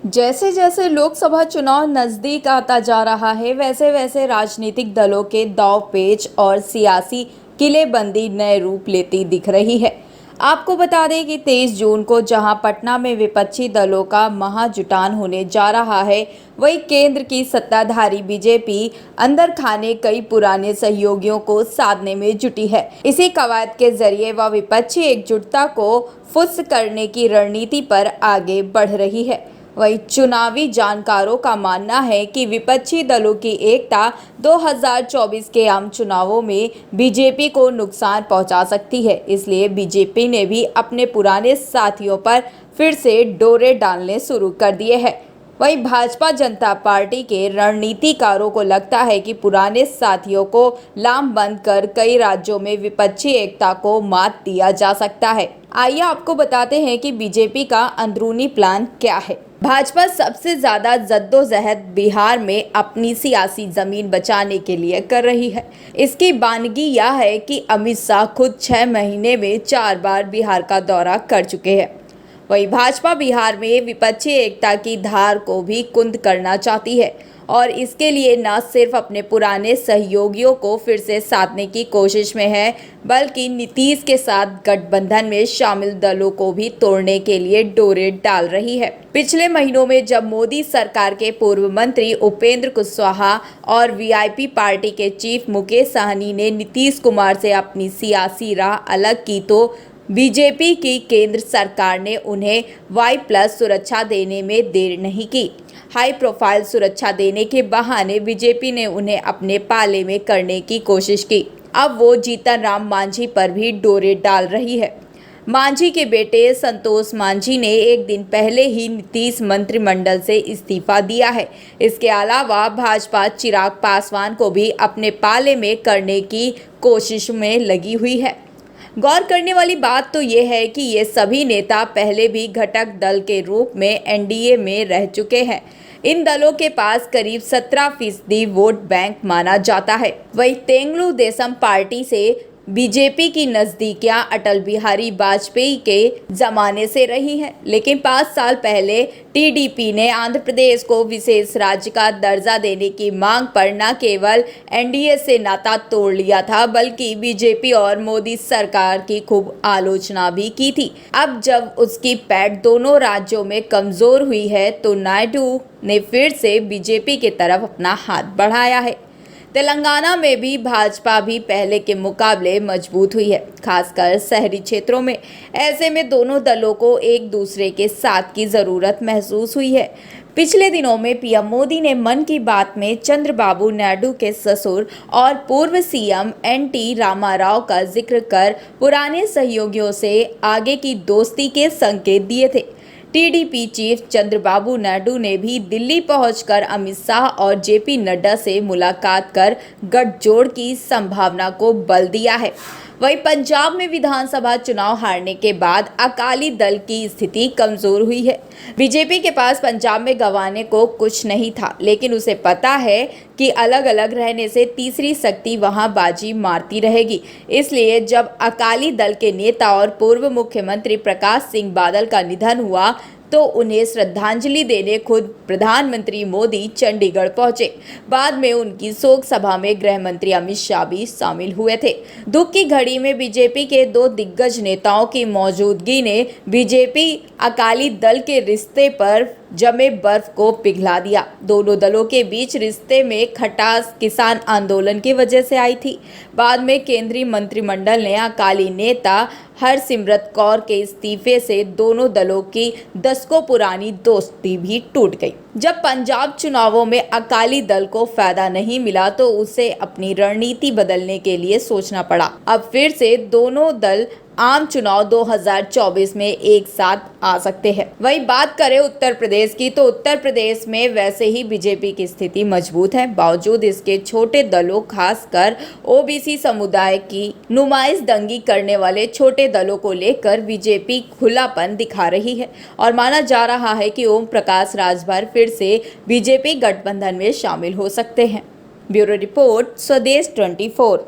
जैसे जैसे लोकसभा चुनाव नजदीक आता जा रहा है, वैसे वैसे राजनीतिक दलों के दांव-पेच और सियासी किलेबंदी नए रूप लेती दिख रही है। आपको बता दें कि 23 जून को जहां पटना में विपक्षी दलों का महाजुटान होने जा रहा है, वहीं केंद्र की सत्ताधारी बीजेपी अंदर खाने कई पुराने सहयोगियों को साधने में जुटी है। इसी कवायद के जरिए वह विपक्षी एकजुटता को फुस करने की रणनीति पर आगे बढ़ रही है। वहीं चुनावी जानकारों का मानना है कि विपक्षी दलों की एकता 2024 के आम चुनावों में बीजेपी को नुकसान पहुंचा सकती है। इसलिए बीजेपी ने भी अपने पुराने साथियों पर फिर से डोरे डालने शुरू कर दिए हैं। वहीं भाजपा जनता पार्टी के रणनीतिकारों को लगता है कि पुराने साथियों को लामबंद कर कई राज्यों में विपक्षी एकता को मात दिया जा सकता है। आइए आपको बताते हैं कि बीजेपी का अंदरूनी प्लान क्या है। भाजपा सबसे ज्यादा जद्दोजहद बिहार में अपनी सियासी जमीन बचाने के लिए कर रही है। इसकी बानगी यह है कि अमित शाह खुद 6 महीने में 4 बार बिहार का दौरा कर चुके हैं। वहीं भाजपा बिहार में विपक्षी एकता की धार को भी कुंद करना चाहती है और इसके लिए न सिर्फ अपने पुराने सहयोगियों को फिर से साधने की कोशिश में है, बल्कि नीतीश के साथ गठबंधन में शामिल दलों को भी तोड़ने के लिए डोरे डाल रही है। पिछले महीनों में जब मोदी सरकार के पूर्व मंत्री उपेंद्र कुशवाहा और वीआईपी पार्टी के चीफ मुकेश सहनी ने नीतीश कुमार से अपनी सियासी राह अलग की, तो बीजेपी की केंद्र सरकार ने उन्हें Y+ सुरक्षा देने में देर नहीं की। हाई प्रोफाइल सुरक्षा देने के बहाने बीजेपी ने उन्हें अपने पाले में करने की कोशिश की। अब वो जीतन राम मांझी पर भी डोरे डाल रही है। मांझी के बेटे संतोष मांझी ने एक दिन पहले ही नीतीश मंत्रिमंडल से इस्तीफा दिया है। इसके अलावा भाजपा चिराग पासवान को भी अपने पाले में करने की कोशिश में लगी हुई है। गौर करने वाली बात तो ये है कि ये सभी नेता पहले भी घटक दल के रूप में एनडीए में रह चुके हैं। इन दलों के पास करीब 17% वोट बैंक माना जाता है। वहीं तेलुगु देशम पार्टी से बीजेपी की नजदीकियां अटल बिहारी वाजपेयी के जमाने से रही हैं, लेकिन 5 साल पहले टीडीपी ने आंध्र प्रदेश को विशेष राज्य का दर्जा देने की मांग पर न केवल एनडीए से नाता तोड़ लिया था, बल्कि बीजेपी और मोदी सरकार की खूब आलोचना भी की थी। अब जब उसकी पैठ दोनों राज्यों में कमजोर हुई है, तो नायडू ने फिर से बीजेपी की तरफ अपना हाथ बढ़ाया है। तेलंगाना में भी भाजपा भी पहले के मुकाबले मजबूत हुई है, खासकर शहरी क्षेत्रों में। ऐसे में दोनों दलों को एक दूसरे के साथ की जरूरत महसूस हुई है। पिछले दिनों में पीएम मोदी ने मन की बात में चंद्रबाबू नायडू के ससुर और पूर्व सीएम एनटी रामाराव का जिक्र कर पुराने सहयोगियों से आगे की दोस्ती के संकेत दिए थे। टीडीपी चीफ चंद्रबाबू नायडू ने भी दिल्ली पहुंचकर अमित शाह और जेपी नड्डा से मुलाकात कर गठजोड़ की संभावना को बल दिया है। वहीं पंजाब में विधानसभा चुनाव हारने के बाद अकाली दल की स्थिति कमजोर हुई है। बीजेपी के पास पंजाब में गंवाने को कुछ नहीं था, लेकिन उसे पता है कि अलग अलग रहने से तीसरी शक्ति वहां बाजी मारती रहेगी। इसलिए जब अकाली दल के नेता और पूर्व मुख्यमंत्री प्रकाश सिंह बादल का निधन हुआ, तो उन्हें श्रद्धांजलि देने खुद प्रधानमंत्री मोदी चंडीगढ़ पहुंचे। बाद में उनकी शोक सभा में गृह मंत्री अमित शाह भी शामिल हुए थे। दुख की घड़ी में बीजेपी के 2 दिग्गज नेताओं की मौजूदगी ने बीजेपी अकाली दल के रिश्ते पर जमे बर्फ को पिघला दिया। दोनों दलों के बीच रिश्ते में खटास किसान आंदोलन की वजह से आई थी। बाद में केंद्रीय मंत्रिमंडल ने अकाली नेता हरसिमरत कौर के इस्तीफे से दोनों दलों की दशकों पुरानी दोस्ती भी टूट गई। जब पंजाब चुनावों में अकाली दल को फायदा नहीं मिला, तो उसे अपनी रणनीति बदलने के लिए सोचना पड़ा। अब फिर से दोनों दल आम चुनाव 2024 में एक साथ आ सकते हैं। वही बात करें उत्तर प्रदेश की, तो उत्तर प्रदेश में वैसे ही बीजेपी की स्थिति मजबूत है। बावजूद इसके छोटे दलों, खासकर ओबीसी समुदाय की नुमाइशदंगी करने वाले छोटे दलों को लेकर बीजेपी खुलापन दिखा रही है और माना जा रहा है कि ओम प्रकाश राजभर फिर से बीजेपी गठबंधन में शामिल हो सकते हैं। ब्यूरो रिपोर्ट, स्वदेश 24।